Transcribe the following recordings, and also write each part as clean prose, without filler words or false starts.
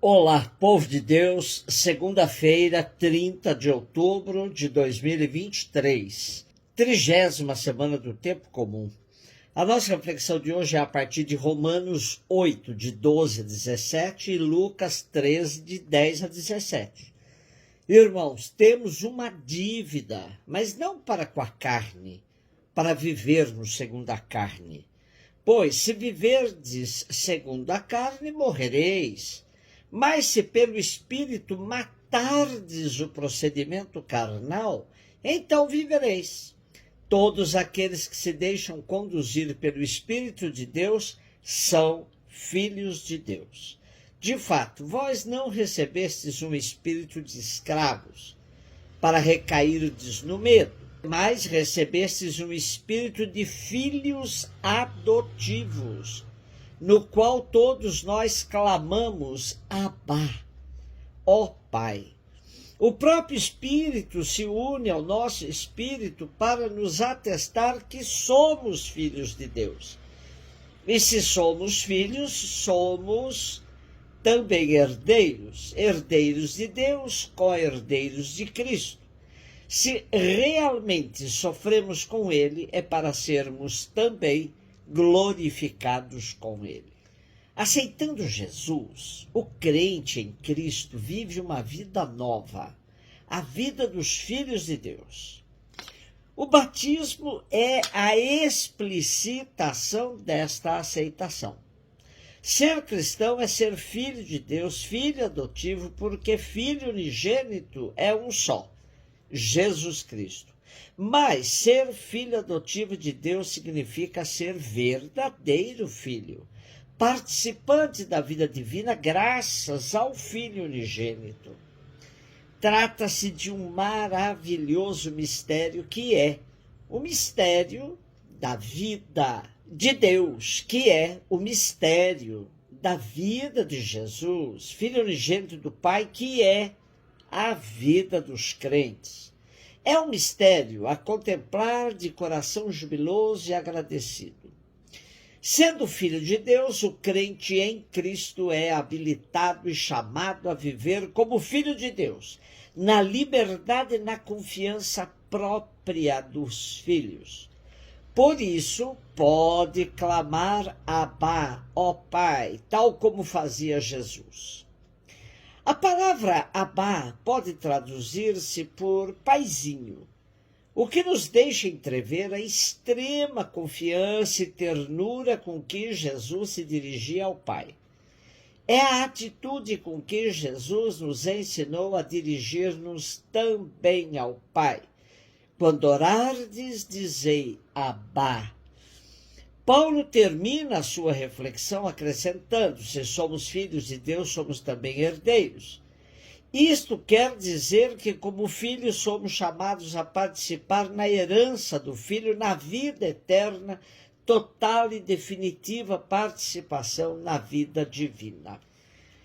Olá, povo de Deus, segunda-feira, 30 de outubro de 2023, 30ª semana do Tempo Comum. A nossa reflexão de hoje é a partir de Romanos 8, de 12 a 17 e Lucas 13, de 10 a 17. Irmãos, temos uma dívida, mas não para com a carne, para vivermos segundo a carne. Pois, se viverdes segundo a carne, morrereis. Mas se pelo Espírito matardes o procedimento carnal, então vivereis. Todos aqueles que se deixam conduzir pelo Espírito de Deus são filhos de Deus. De fato, vós não recebestes um espírito de escravos para recairdes no medo, mas recebestes um espírito de filhos adotivos, no qual todos nós clamamos, Abá, ó Pai. O próprio Espírito se une ao nosso espírito para nos atestar que somos filhos de Deus. E se somos filhos, somos também herdeiros, herdeiros de Deus, co-herdeiros de Cristo. Se realmente sofremos com Ele, é para sermos também glorificados com Ele. Aceitando Jesus, o crente em Cristo vive uma vida nova, a vida dos filhos de Deus. O batismo é a explicitação desta aceitação. Ser cristão é ser filho de Deus, filho adotivo, porque filho unigênito é um só, Jesus Cristo. Mas ser filho adotivo de Deus significa ser verdadeiro filho, participante da vida divina graças ao Filho unigênito. Trata-se de um maravilhoso mistério que é o mistério da vida de Deus, que é o mistério da vida de Jesus, Filho unigênito do Pai, que é a vida dos crentes. É um mistério a contemplar de coração jubiloso e agradecido. Sendo filho de Deus, o crente em Cristo é habilitado e chamado a viver como filho de Deus, na liberdade e na confiança própria dos filhos. Por isso, pode clamar Abá, ó Pai, tal como fazia Jesus. A palavra Abá pode traduzir-se por paizinho, o que nos deixa entrever a extrema confiança e ternura com que Jesus se dirigia ao Pai. É a atitude com que Jesus nos ensinou a dirigir-nos também ao Pai. Quando orardes, dizei Abá. Paulo termina a sua reflexão acrescentando: se somos filhos de Deus, somos também herdeiros. Isto quer dizer que, como filhos, somos chamados a participar na herança do Filho, na vida eterna, total e definitiva participação na vida divina.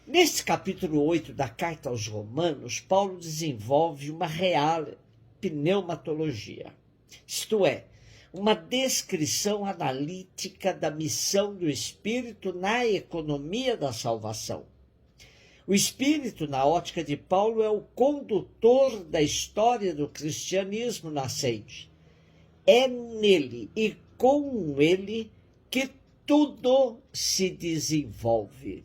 Neste capítulo 8 da Carta aos Romanos, Paulo desenvolve uma real pneumatologia, isto é, uma descrição analítica da missão do Espírito na economia da salvação. O Espírito, na ótica de Paulo, é o condutor da história do cristianismo nascente. É nele e com ele que tudo se desenvolve.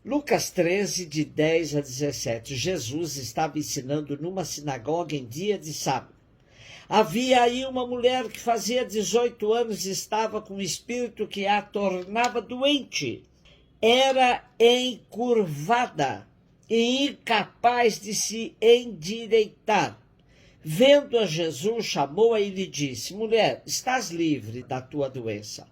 Lucas 13, de 10 a 17. Jesus estava ensinando numa sinagoga em dia de sábado. Havia aí uma mulher que fazia 18 anos e estava com um espírito que a tornava doente. Era encurvada e incapaz de se endireitar. Vendo a Jesus, chamou-a e lhe disse: mulher, estás livre da tua doença.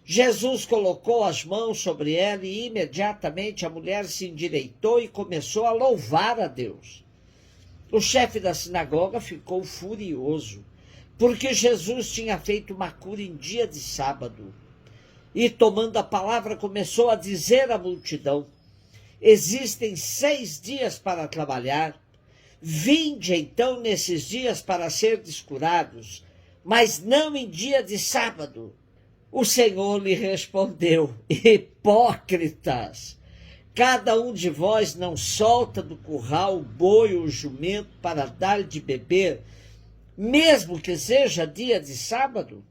Jesus colocou as mãos sobre ela e imediatamente a mulher se endireitou e começou a louvar a Deus. O chefe da sinagoga ficou furioso, porque Jesus tinha feito uma cura em dia de sábado. E, tomando a palavra, começou a dizer à multidão: existem 6 dias para trabalhar. Vinde, então, nesses dias para serdes curados, mas não em dia de sábado. O Senhor lhe respondeu: hipócritas! Cada um de vós não solta do curral o boi ou o jumento para dar de beber, mesmo que seja dia de sábado?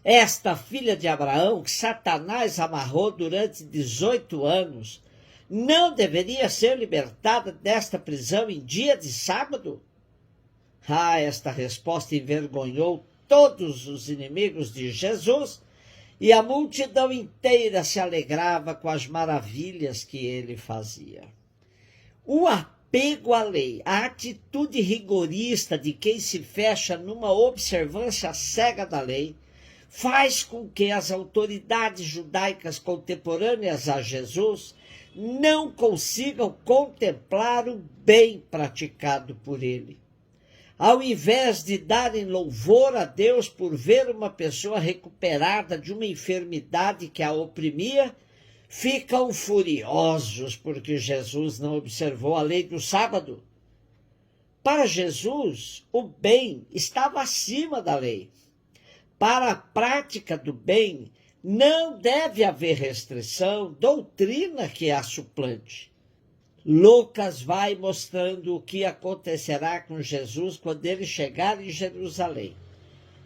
Esta filha de Abraão, que Satanás amarrou durante 18 anos, não deveria ser libertada desta prisão em dia de sábado? Esta resposta envergonhou todos os inimigos de Jesus, e a multidão inteira se alegrava com as maravilhas que ele fazia. O apego à lei, a atitude rigorista de quem se fecha numa observância cega da lei, faz com que as autoridades judaicas contemporâneas a Jesus não consigam contemplar o bem praticado por ele. Ao invés de darem louvor a Deus por ver uma pessoa recuperada de uma enfermidade que a oprimia, ficam furiosos porque Jesus não observou a lei do sábado. Para Jesus, o bem estava acima da lei. Para a prática do bem, não deve haver restrição, doutrina que a suplante. Lucas vai mostrando o que acontecerá com Jesus quando ele chegar em Jerusalém.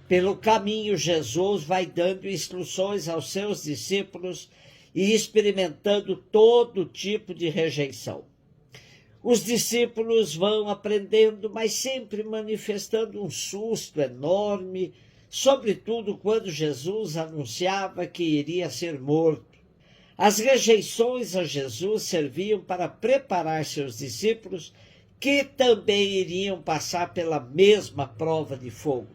Pelo caminho, Jesus vai dando instruções aos seus discípulos e experimentando todo tipo de rejeição. Os discípulos vão aprendendo, mas sempre manifestando um susto enorme, sobretudo quando Jesus anunciava que iria ser morto. As rejeições a Jesus serviam para preparar seus discípulos, que também iriam passar pela mesma prova de fogo.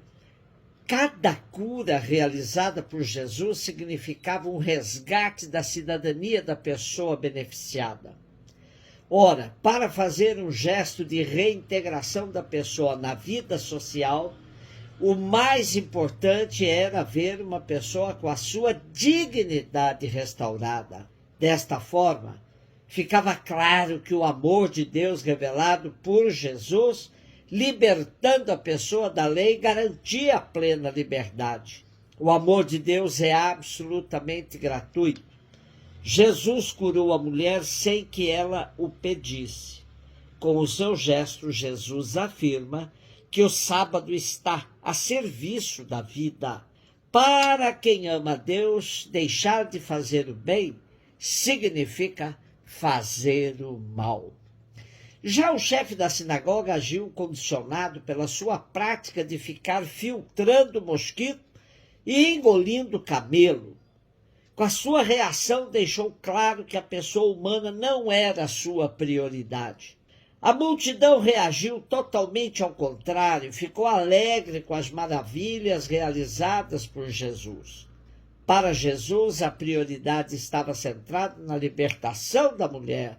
Cada cura realizada por Jesus significava um resgate da cidadania da pessoa beneficiada. Ora, para fazer um gesto de reintegração da pessoa na vida social, o mais importante era ver uma pessoa com a sua dignidade restaurada. Desta forma, ficava claro que o amor de Deus revelado por Jesus, libertando a pessoa da lei, garantia a plena liberdade. O amor de Deus é absolutamente gratuito. Jesus curou a mulher sem que ela o pedisse. Com o seu gesto, Jesus afirma que o sábado está a serviço da vida. Para quem ama a Deus, deixar de fazer o bem significa fazer o mal. Já o chefe da sinagoga agiu condicionado pela sua prática de ficar filtrando mosquito e engolindo camelo. Com a sua reação, deixou claro que a pessoa humana não era a sua prioridade. A multidão reagiu totalmente ao contrário, ficou alegre com as maravilhas realizadas por Jesus. Para Jesus, a prioridade estava centrada na libertação da mulher,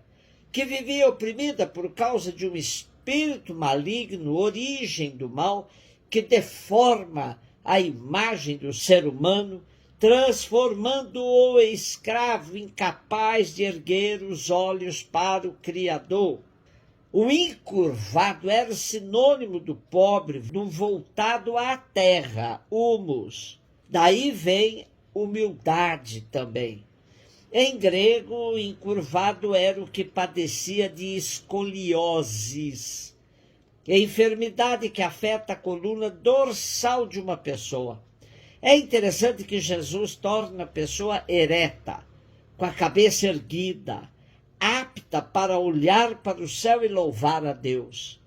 que vivia oprimida por causa de um espírito maligno, origem do mal, que deforma a imagem do ser humano, transformando-o em escravo incapaz de erguer os olhos para o Criador. O encurvado era sinônimo do pobre, do voltado à terra, humus. Daí vem humildade também. Em grego, encurvado era o que padecia de escolioses, enfermidade que afeta a coluna dorsal de uma pessoa. É interessante que Jesus torna a pessoa ereta, com a cabeça erguida, apta para olhar para o céu e louvar a Deus.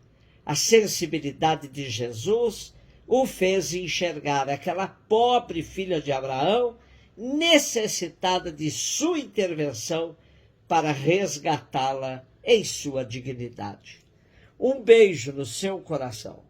A sensibilidade de Jesus o fez enxergar aquela pobre filha de Abraão, necessitada de sua intervenção para resgatá-la em sua dignidade. Um beijo no seu coração.